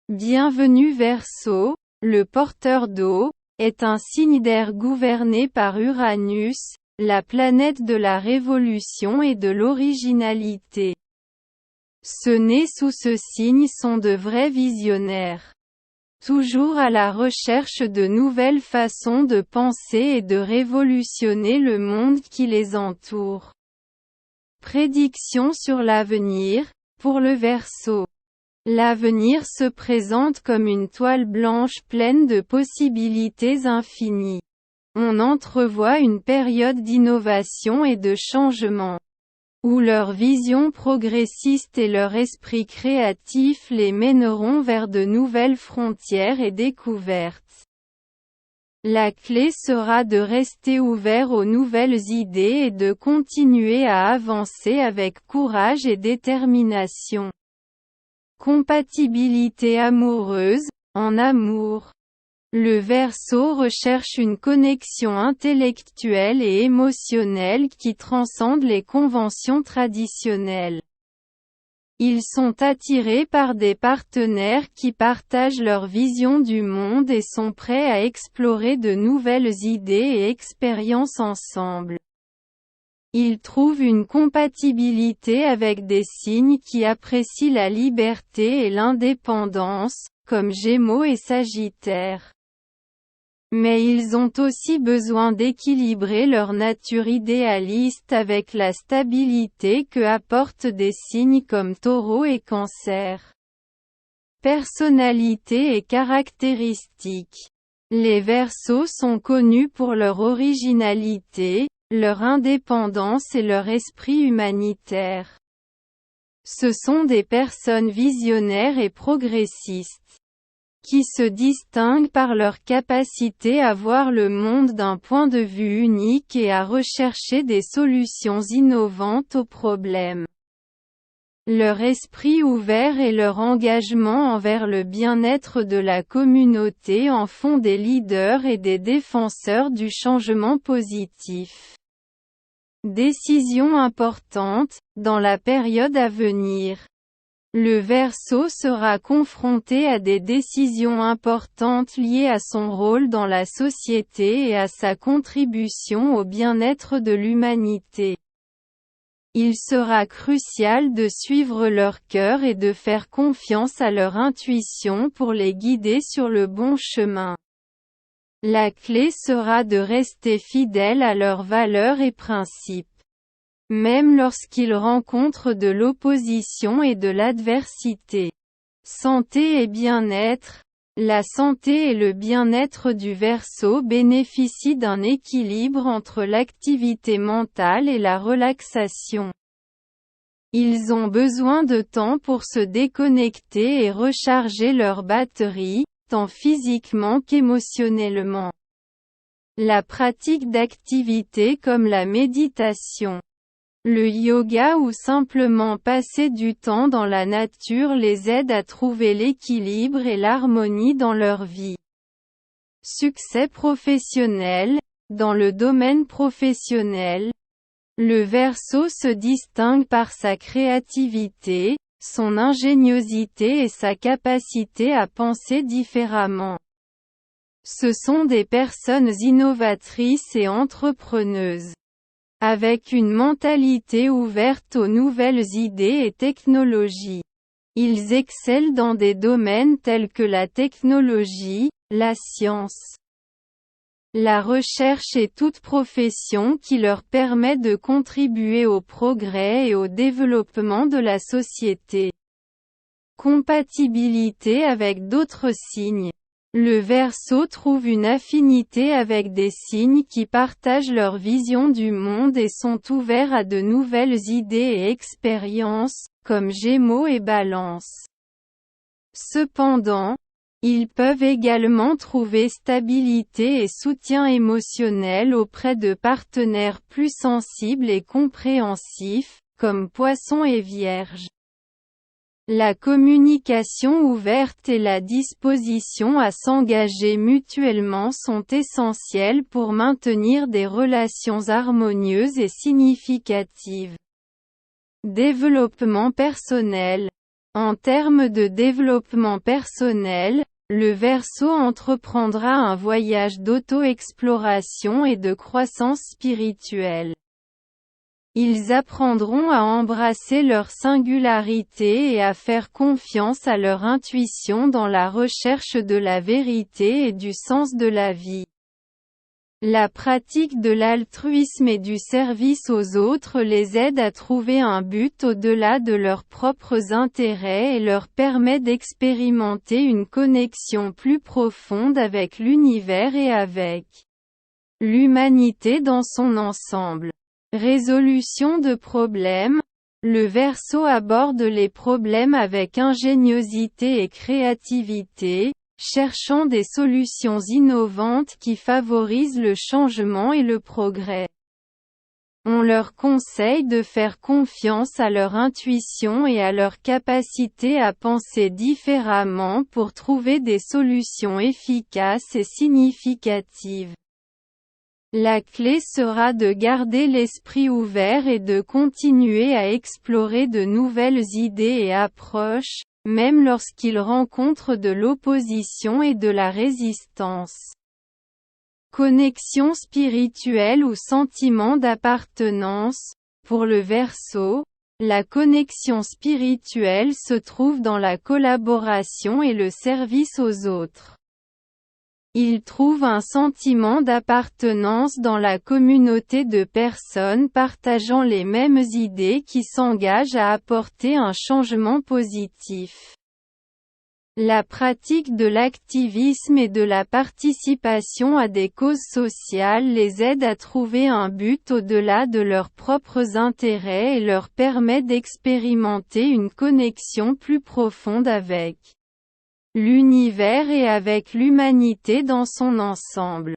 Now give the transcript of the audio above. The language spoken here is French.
Bienvenue Verseau, le porteur d'eau, est un signe d'air gouverné par Uranus, la planète de la révolution et de l'originalité. Ceux nés sous ce signe sont de vrais visionnaires. Toujours à la recherche de nouvelles façons de penser et de révolutionner le monde qui les entoure. Prédiction sur l'avenir, pour le Verseau. L'avenir se présente comme une toile blanche pleine de possibilités infinies. On entrevoit une période d'innovation et de changement, où leur vision progressiste et leur esprit créatif les mèneront vers de nouvelles frontières et découvertes. La clé sera de rester ouvert aux nouvelles idées et de continuer à avancer avec courage et détermination. Compatibilité amoureuse, en amour. Le Verseau recherche une connexion intellectuelle et émotionnelle qui transcende les conventions traditionnelles. Ils sont attirés par des partenaires qui partagent leur vision du monde et sont prêts à explorer de nouvelles idées et expériences ensemble. Ils trouvent une compatibilité avec des signes qui apprécient la liberté et l'indépendance, comme Gémeaux et Sagittaire. Mais ils ont aussi besoin d'équilibrer leur nature idéaliste avec la stabilité que apportent des signes comme Taureau et Cancer. Personnalité et caractéristiques. Les Verseaux sont connus pour leur originalité, leur indépendance et leur esprit humanitaire. Ce sont des personnes visionnaires et progressistes, qui se distinguent par leur capacité à voir le monde d'un point de vue unique et à rechercher des solutions innovantes aux problèmes. Leur esprit ouvert et leur engagement envers le bien-être de la communauté en font des leaders et des défenseurs du changement positif. Décision importante, dans la période à venir. Le Verseau sera confronté à des décisions importantes liées à son rôle dans la société et à sa contribution au bien-être de l'humanité. Il sera crucial de suivre leur cœur et de faire confiance à leur intuition pour les guider sur le bon chemin. La clé sera de rester fidèle à leurs valeurs et principes. Même lorsqu'ils rencontrent de l'opposition et de l'adversité. Santé et bien-être. La santé et le bien-être du Verseau bénéficient d'un équilibre entre l'activité mentale et la relaxation. Ils ont besoin de temps pour se déconnecter et recharger leur batterie, tant physiquement qu'émotionnellement. La pratique d'activités comme la méditation, le yoga ou simplement passer du temps dans la nature les aide à trouver l'équilibre et l'harmonie dans leur vie. Succès professionnel. Dans le domaine professionnel, le Verseau se distingue par sa créativité, son ingéniosité et sa capacité à penser différemment. Ce sont des personnes innovatrices et entrepreneuses, avec une mentalité ouverte aux nouvelles idées et technologies. Ils excellent dans des domaines tels que la technologie, la science, la recherche et toute profession qui leur permet de contribuer au progrès et au développement de la société. Compatibilité avec d'autres signes. Le Verseau trouve une affinité avec des signes qui partagent leur vision du monde et sont ouverts à de nouvelles idées et expériences, comme Gémeaux et Balance. Cependant, ils peuvent également trouver stabilité et soutien émotionnel auprès de partenaires plus sensibles et compréhensifs, comme Poissons et Vierges. La communication ouverte et la disposition à s'engager mutuellement sont essentielles pour maintenir des relations harmonieuses et significatives. Développement personnel. En termes de développement personnel, le Verseau entreprendra un voyage d'auto-exploration et de croissance spirituelle. Ils apprendront à embrasser leur singularité et à faire confiance à leur intuition dans la recherche de la vérité et du sens de la vie. La pratique de l'altruisme et du service aux autres les aide à trouver un but au-delà de leurs propres intérêts et leur permet d'expérimenter une connexion plus profonde avec l'univers et avec l'humanité dans son ensemble. Résolution de problèmes. Le Verseau aborde les problèmes avec ingéniosité et créativité, cherchant des solutions innovantes qui favorisent le changement et le progrès. On leur conseille de faire confiance à leur intuition et à leur capacité à penser différemment pour trouver des solutions efficaces et significatives. La clé sera de garder l'esprit ouvert et de continuer à explorer de nouvelles idées et approches, même lorsqu'ils rencontrent de l'opposition et de la résistance. Connexion spirituelle ou sentiment d'appartenance. Pour le Verseau, la connexion spirituelle se trouve dans la collaboration et le service aux autres. Il trouve un sentiment d'appartenance dans la communauté de personnes partageant les mêmes idées qui s'engagent à apporter un changement positif. La pratique de l'activisme et de la participation à des causes sociales les aide à trouver un but au-delà de leurs propres intérêts et leur permet d'expérimenter une connexion plus profonde avec l'univers et avec l'humanité dans son ensemble.